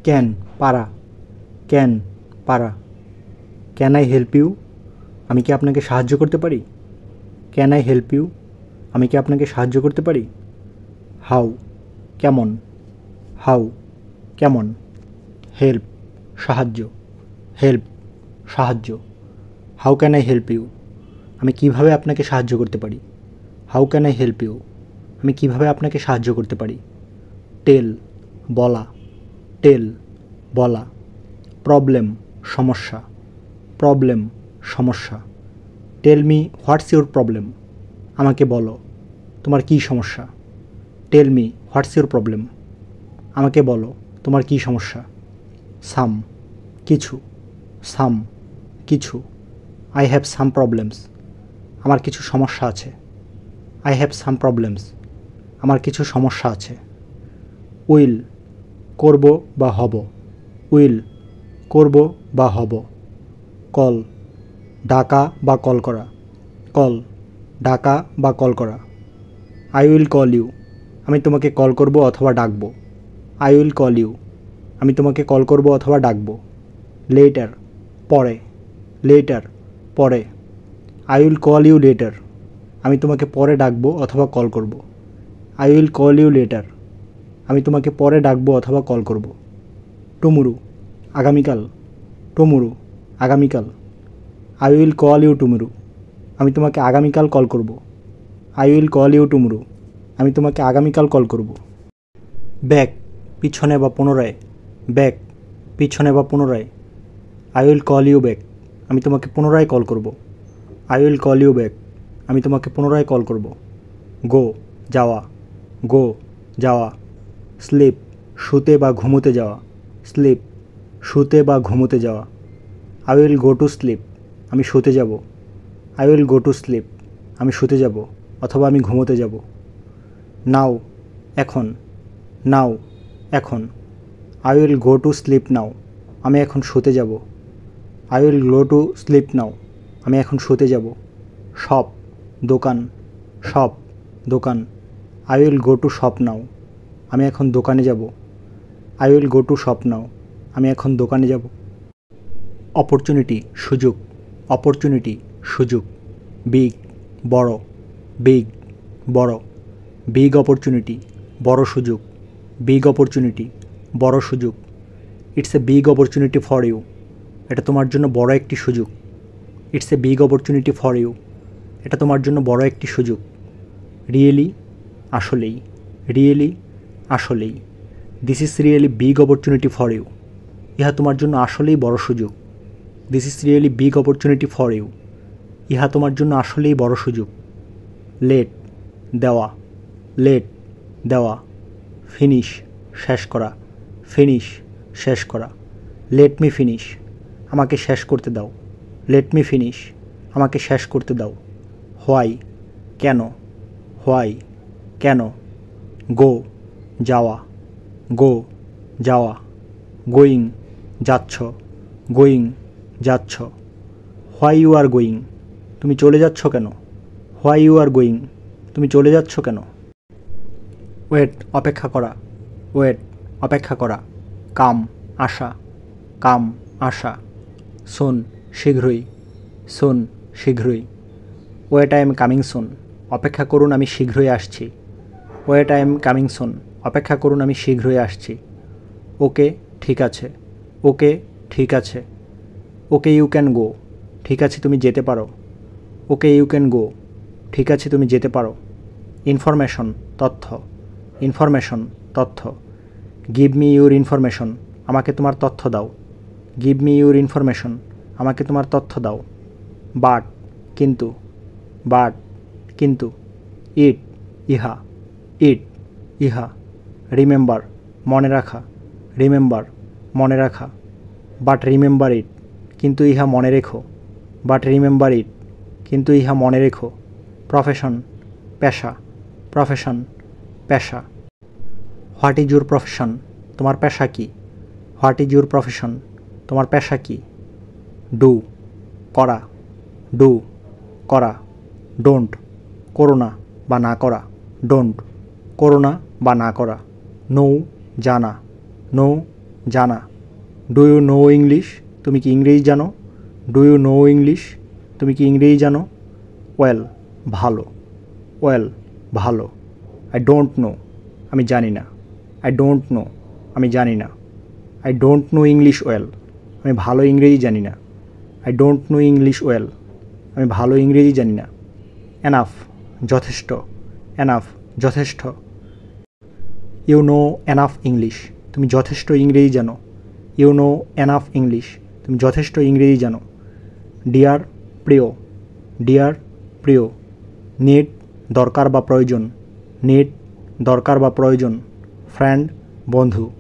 Can পারা, can পারা। Can I help you, আমি কি আপনাকে সাহায্য করতে পারি? ক্যান আই হেল্প ইউ, আমি কি আপনাকে সাহায্য করতে পারি? হাউ কেমন, হাউ কেমন। হেল্প সাহায্য, হেল্প সাহায্য। How can I help you, আমি কিভাবে আপনাকে সাহায্য করতে পারি? How can I help you, আমি কিভাবে আপনাকে সাহায্য করতে পারি? টেল বলা, টেল বলা। প্রবলেম সমস্যা, প্রবলেম সমস্যা। Tell me what's your problem, আমাকে বলো তোমার কী সমস্যা? Tell me what's your problem, আমাকে বলো তোমার কী সমস্যা? সাম কিছু, সাম কিছু। আই হ্যাভ সাম প্রবলেমস, আমার কিছু সমস্যা আছে। আই হ্যাভ সাম প্রবলেমস, আমার কিছু সমস্যা আছে। উইল করব বা হব, উইল করব বা হব। কল ডাকা বা কল করা, কল ডাকা বা কল করা। আই উইল কল ইউ, আমি তোমাকে কল করব অথবা ডাকবো। আই উইল কল ইউ, আমি তোমাকে কল করব অথবা ডাকবো। লেটার পরে, লেটার পরে। I will call you later, আমি তোমাকে পরে ডাকবো অথবা কল করব। I will call you later, আমি তোমাকে পরে ডাকবো অথবা কল করব। টুমুরু আগামীকাল, টুমুরু আগামীকাল। আই উইল কল ইউ টুমুরু, আমি তোমাকে আগামীকাল কল করব। আই উইল কল ইউ টুমুরু, আমি তোমাকে আগামীকাল কল করব। ব্যাক পিছনে বা পুনরায়, ব্যাক পিছনে বা পুনরায়। I will call you back, আমি তোমাকে পুনরায় কল করব। I will call you back, আমি তোমাকে পুনরায় কল করব। গো যাওয়া, গো যাওয়া। স্লিপ শুতে বা ঘুমোতে যাওয়া, স্লিপ শুতে বা ঘুমোতে যাওয়া। I will go to sleep, আমি শুতে যাব। I will go to sleep, আমি শুতে যাব অথবা আমি ঘুমোতে যাব। নাও এখন, নাও এখন। I will go to sleep now, আমি এখন শুতে যাব। I will go to sleep now, আমি এখন শুতে যাব। শপ দোকান, শপ দোকান। I will go to shop নাও, আমি এখন দোকানে যাব। I will go to shop নাও, আমি এখন দোকানে যাব। অপরচুনিটি সুযোগ, অপরচুনিটি সুযোগ। বিগ বড়, বিগ বড়। বিগ অপরচুনিটি বড় সুযোগ, বিগ অপরচুনিটি বড় সুযোগ। It's a big opportunity for you, এটা তোমার জন্য বড় একটি সুযোগ। It's a big opportunity for you, এটা তোমার জন্য বড় একটি সুযোগ। রিয়েলি আসলেই, রিয়েলি আসলেই। This is really big opportunity for you, ইহা তোমার জন্য আসলেই বড় সুযোগ। This is really big opportunity for you, ইহা তোমার জন্য আসলেই বড় সুযোগ। লেট দেওয়া, লেট দেওয়া। ফিনিশ শেষ করা, ফিনিশ শেষ করা। লেট মি ফিনিশ, আমাকে শেষ করতে দাও। লেট মি ফিনিশ, আমাকে শেষ করতে দাও। হোয়াই কেন, হোয়াই কেন। গো যাওয়া, গো যাওয়া। গোয়িং যাচ্ছ, গোয়িং যাচ্ছ। হোয়াই ইউ আর গোয়িং, তুমি চলে যাচ্ছ কেন? হোয়াই ইউ আর গোয়িং, তুমি চলে যাচ্ছ কেন? ওয়েট অপেক্ষা করা, ওয়েট অপেক্ষা করা। কাম আসা, কাম আসা। সুন শীঘ্রই, সুন শীঘ্রই। Wait I am coming soon, অপেক্ষা করুন আমি শীঘ্রই আসছি। Wait I am coming soon, অপেক্ষা করুন আমি শীঘ্রই আসছি। ওকে ঠিক আছে, ওকে ঠিক আছে। ওকে ইউ ক্যান গো, ঠিক আছে তুমি যেতে পারো। ওকে ইউ ক্যান গো, ঠিক আছে তুমি যেতে পারো। ইনফরমেশন তথ্য, ইনফরমেশন তথ্য। গিভ মি ইউর ইনফরমেশন, আমাকে তোমার তথ্য দাও। গিভ মি ইউর ইনফরমেশন, আমাকে তোমার তথ্য দাও। বাট কিন্তু, বাট কিন্তু। ইট ইহা, ইট ইহা। রিমেম্বার মনে রাখা, রিমেম্বার মনে রাখা। বাট রিমেম্বার ইট, কিন্তু ইহা মনে রেখো। বাট রিমেম্বার ইট, কিন্তু ইহা মনে রেখো। প্রফেশন পেশা, প্রফেশন পেশা। হোয়াট ইজ ইউর প্রফেশন, তোমার পেশা কী? হোয়াট ইজ ইউর প্রফেশন, তোমার পেশা কী? ডু করা, ডু করা। ডোন্ট করো না বা না করা, ডোন্ট করো না বা না করা। নো জানা, নো জানা। Do you know English? তুমি কি ইংরেজি জানো? Do you know English? তুমি কি ইংরেজি জানো? ওয়েল, ভালো। ওয়েল, ভালো। আই ডোন্ট নো, আমি জানি না। আই ডোন্ট নো, আমি জানি না। I don't know English well, আমি ভালো ইংরেজি জানি না। I don't know English well, আমি ভালো ইংরেজি জানি না। এনাফ, যথেষ্ট। এনাফ, যথেষ্ট। ইউ নো এনাফ ইংলিশ, তুমি যথেষ্ট ইংরেজি জানো। ইউ নো এনাফ ইংলিশ, তুমি যথেষ্ট ইংরেজি জানো। ডিয়ার, প্রিয়। ডিয়ার, প্রিয়। নিড, দরকার বা প্রয়োজন। নিড, দরকার বা প্রয়োজন। ফ্রেন্ড, বন্ধু।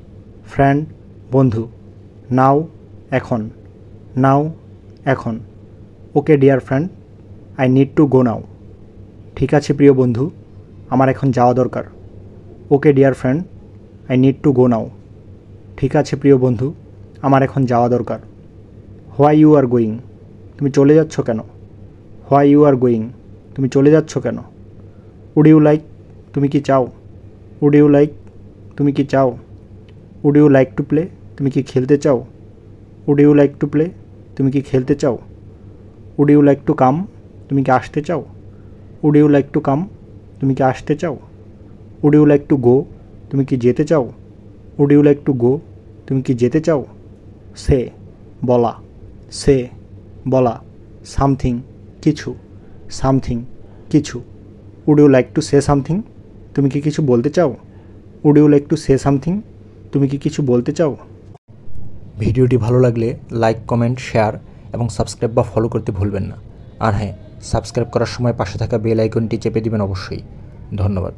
ফ্রেন্ড, বন্ধু। নাও, এখন। নাও, এখন। Okay dear friend, I need to go now. ঠিক আছে প্রিয় বন্ধু, আমার এখন যাওয়া দরকার। Okay dear friend, I need to go now. ঠিক আছে প্রিয় বন্ধু, আমার এখন যাওয়া দরকার। হোয়াই ইউ আর গোয়িং, তুমি চলে যাচ্ছ কেন? হোয়াই ইউ আর গোয়িং, তুমি চলে যাচ্ছ কেন? উড ইউ লাইক, তুমি কি চাও? উড ইউ লাইক, তুমি কি চাও? Would you like to play, তুমি কি খেলতে চাও? Would you like to play, তুমি কি খেলতে চাও? Would you like to come, তুমি কি আসতে চাও? Would you like to come, তুমি কি আসতে চাও? Would you like to go, তুমি কি যেতে চাও? Would you like to go, তুমি কি যেতে চাও? সে, বলা। সে, বলা। সামথিং, কিছু। সামথিং, কিছু। Would you like to say something, তুমি কি কিছু বলতে চাও? Would you like to say something, তুমি কি কিছু বলতে চাও? ভিডিওটি ভালো লাগলে লাইক, কমেন্ট, শেয়ার এবং সাবস্ক্রাইব বা ফলো করতে ভুলবেন না। আর হ্যাঁ, সাবস্ক্রাইব করার সময় পাশে থাকা বেল আইকনটি চেপে দিবেন অবশ্যই। ধন্যবাদ।